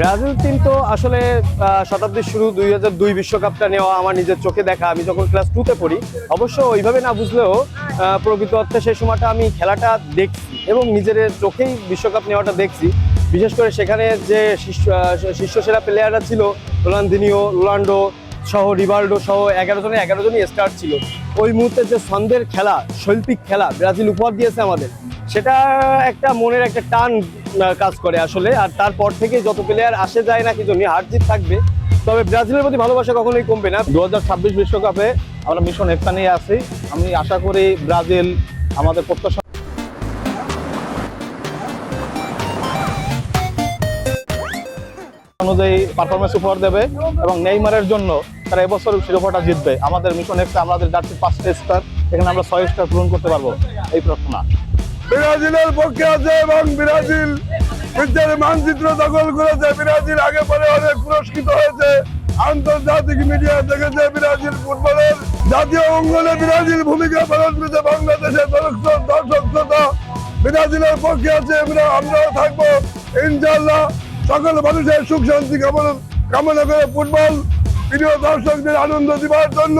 Brazil team তো আসলে শতাব্দীর শুরু 2002 বিশ্বকাপটা নেওয়া আমার নিজের চোখে দেখা। আমি যখন ক্লাস 2-তে পড়ি, অবশ্য ওইভাবে না বুঝলেও প্রকৃত অর্থে সেই সময়টা আমি খেলাটা দেখছি এবং নিজের চোখেই বিশ্বকাপ নেওয়াটা দেখছি। বিশেষ করে সেখানে যে শীর্ষ সেরা প্লেয়াররা ছিল, রোনালদিনিও, রোনাল্ডো সহ, রিভালডো সহ 11 জনই স্টার ছিল। ওই মুহূর্তে যে ছন্দের খেলা, শৈল্পিক খেলা ব্রাজিল উপহার দিয়েছে আমাদের, সেটা একটা মনের একটা টান কাজ করে আসলে। আর তারপর থেকে যত প্লেয়ার আসে যায় না কি জন্য হার জিত থাকবে, তবে ব্রাজিলের প্রতি ভালোবাসা কখনোই কমবে না। 2026 বিশ্বকাপে আমরা মিশন একটা নিয়ে আছি। আমি আশা করি ব্রাজিল আমাদের প্রত্যাশা অনুযায়ী পারফরমেন্স উপহার দেবে এবং নেইমারের জন্য তারা এবছর শিরোপাটা জিতবে। আমাদের মিশন একটা, আমাদের জার্সি 5টা স্টার, এখানে আমরা 6 স্টার পূরণ করতে পারবো, এই প্রার্থনা। ব্রাজিলের পক্ষে আছে এবং ব্রাজিল বিশ্বের মানচিত্র দখল করেছে। ব্রাজিল আগে পরে অনেক পুরস্কৃত হয়েছে, আন্তর্জাতিক মিডিয়া দেখেছে ব্রাজিল ফুটবলের জাতীয় অঙ্গনে ব্রাজিল ভূমিকা পালন করেছে। বাংলাদেশের দর্শক শ্রোতা ব্রাজিলের পক্ষে আছে, আমরাও থাকবো ইনশাআল্লাহ। সকল মানুষের সুখ শান্তি কামনা করে ফুটবল প্রিয় দর্শকদের আনন্দ দিবার জন্য